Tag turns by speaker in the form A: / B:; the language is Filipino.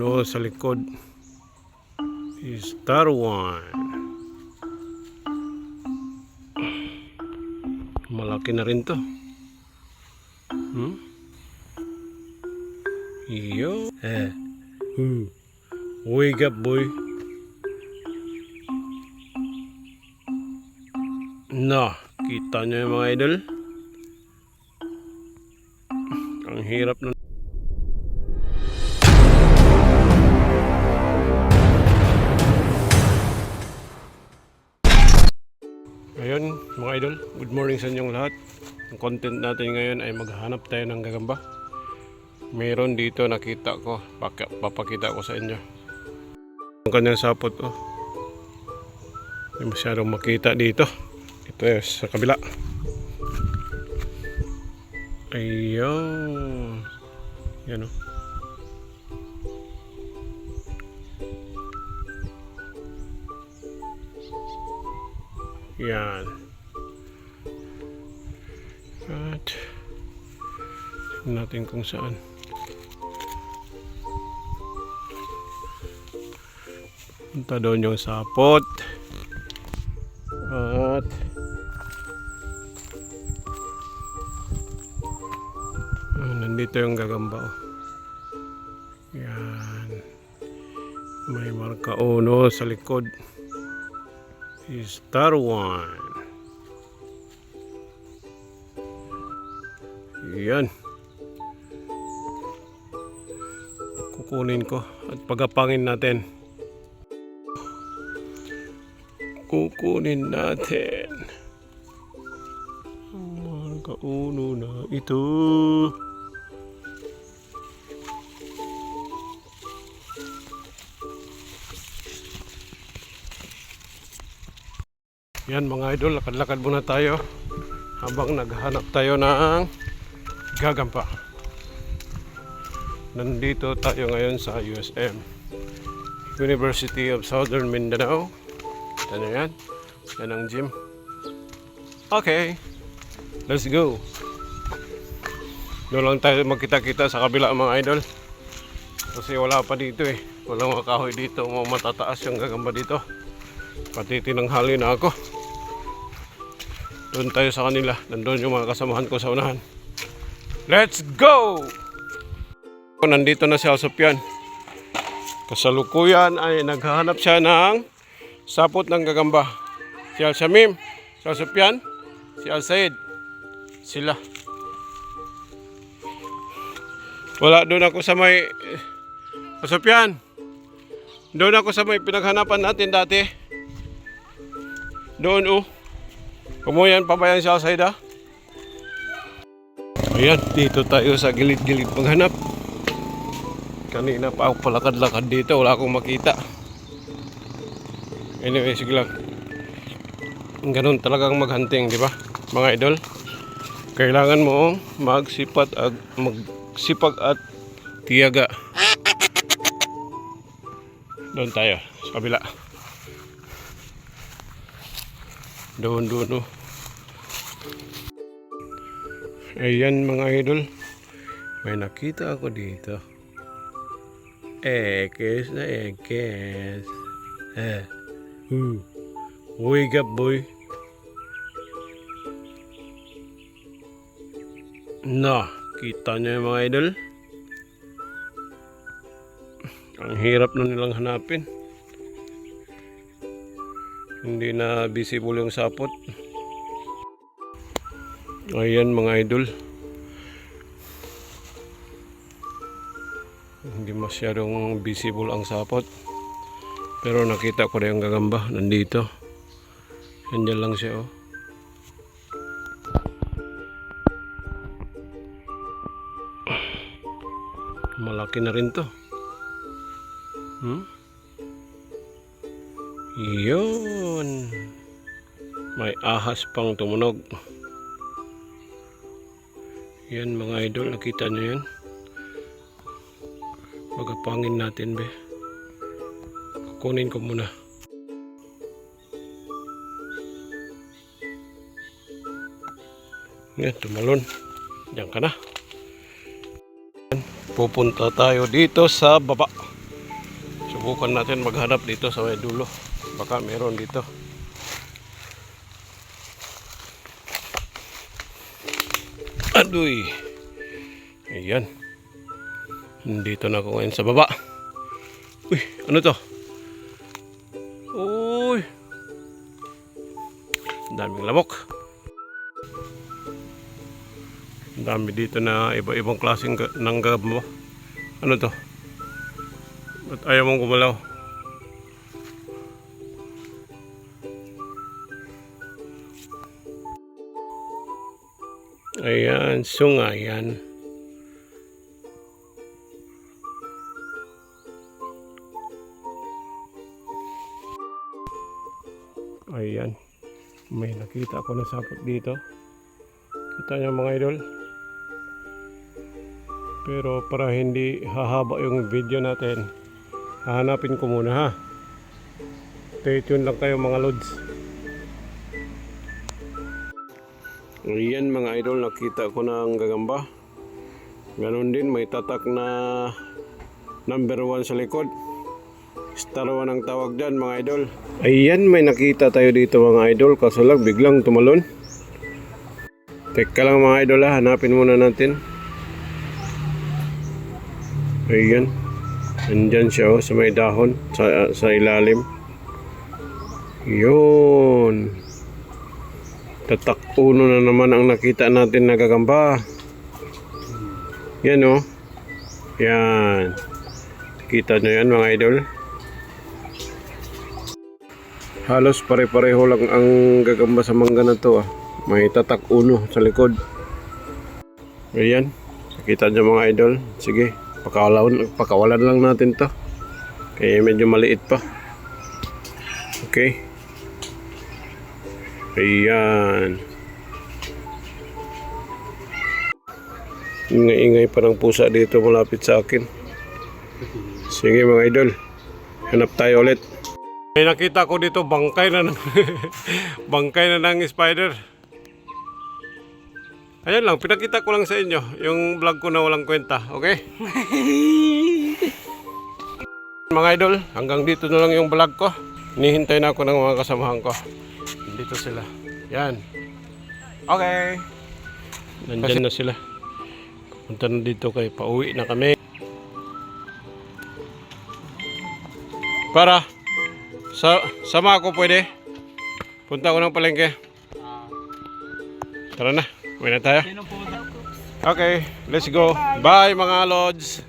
A: No, sa likod is Tarwan. Malaki na rin to. Yo. Wake up, boy. Na, kita nyo yung mga idol. Ang hirap na. Ayun mga idol, good morning sa inyong lahat. Ang content natin ngayon ay maghanap tayo ng gagamba. Meron dito nakita ko, papakita ko sa inyo. Ang kanyang sapot oh. Hindi masyadong makita dito. Ito eh, sa kabila. Ayun. Yan oh. Yan. At tingnan natin kung saan. Punta doon yung sapot. At nandito yung gagamba oh. Yan. May marka uno sa likod. Is Tarwan. Yan. Kukunin ko at pagapangin natin. Kukunin natin. Marka uno na ito. Yan mga idol, lakad-lakad muna tayo habang naghahanap tayo ng gagamba. Nandito tayo ngayon sa USM, University of Southern Mindanao. Ano yan? Yan ang gym. Okay, let's go. Doon lang tayo magkita-kita sa kabila mga idol. Kasi wala pa dito eh. Walang makahoy dito, matataas yung gagamba dito. Pati tinanghali na ako. Doon tayo sa kanila. Nandun yung mga kasamahan ko sa unahan. Let's go! Nandito na si Alsopian. Kasalukuyan ay naghahanap siya ng sapot ng gagamba. Si Alsamim, si Alsopian, si Alsaid. Sila. Wala, doon ako sa may Alsopian. Doon ako sa may pinaghanapan natin dati. Doon oh. Kumuyan pa ba yan siya sa ida? Ayan, dito tayo sa gilid-gilid maghanap. Kanina pa ako palakad-lakad dito, wala akong makita. Anyway, sige lang. Ganun talagang maghunting, di ba? Mga idol. Kailangan mo magsipag at tiyaga. Doon tayo, sa kabila. Doon oh. Ayan mga idol. May nakita ako dito. Ekes na ekes. Wake up boy. Na, kita nyo yung mga idol. Ang hirap na nilang hanapin. Hindi na visible yung sapot. Ayan mga idol. Hindi masyadong visible ang sapot. Pero nakita ko na yung gagamba. Nandito. Nandiyan lang siya oh. Malaki na rin to. Yun. May ahas pang tumunog. Yan mga idol, nakita nyo yan. Pagapangin natin be. Kukunin ko muna. Yan, tumalon. Diyan ka na. Pupunta tayo dito sa baba. Subukan natin maghanap dito sa may dulo. Baka meron dito. Aduy. Ayan. Dito na ako ngayon sa baba. Uy, ano to? Uy. Daming lamok. Dami dito na iba-ibang klaseng ng gagamba. Ano to? Ba't ayaw mong gumalaw? Ayan, sunga yan. Ayan. May nakita ako na sapot dito. Kita niyo mga idol. Pero para hindi hahaba yung video natin, hahanapin ko muna ha. Stay tuned lang kayo mga lods. Ayan mga idol, nakita ko na ang gagamba. Ganon din, may tatak na number 1 sa likod. Star 1 ang tawag dyan mga idol. Ayan, may nakita tayo dito mga idol. Kaso lang biglang tumalon. Teka lang mga idol ha, hanapin muna natin. Ayan. Andyan siya oh, sa may dahon. Sa ilalim. Yun. Tatak 1 na naman ang nakita natin na gagamba. Yan oh. Yan. Kita nyo yan mga idol. Halos pare-pareho lang ang gagamba sa mangga na to ah. May tatak 1 sa likod. Ayan. Kita nyo mga idol. Sige. Pakawalan lang natin to. Kaya medyo maliit pa. Okay. Ayan. Ingay-ingay pa ng pusa dito malapit sa akin. Sige mga idol. Hanap tayo ulit. May nakita ko dito bangkay na bangkay na ng spider. Ayan lang, pinakita ko lang sa inyo yung vlog ko na walang kwenta, okay? Mga idol, hanggang dito na lang yung vlog ko. Hinihintay na ako ng mga kasamahan ko. Dito sila. Yan. Okay. Nandyan na sila. Punta na dito kay pauwi na kami. Para sama ako pwede. Punta ako ng palengke. Tara na. Uwi na tayo. Okay, let's go. Bye mga lods.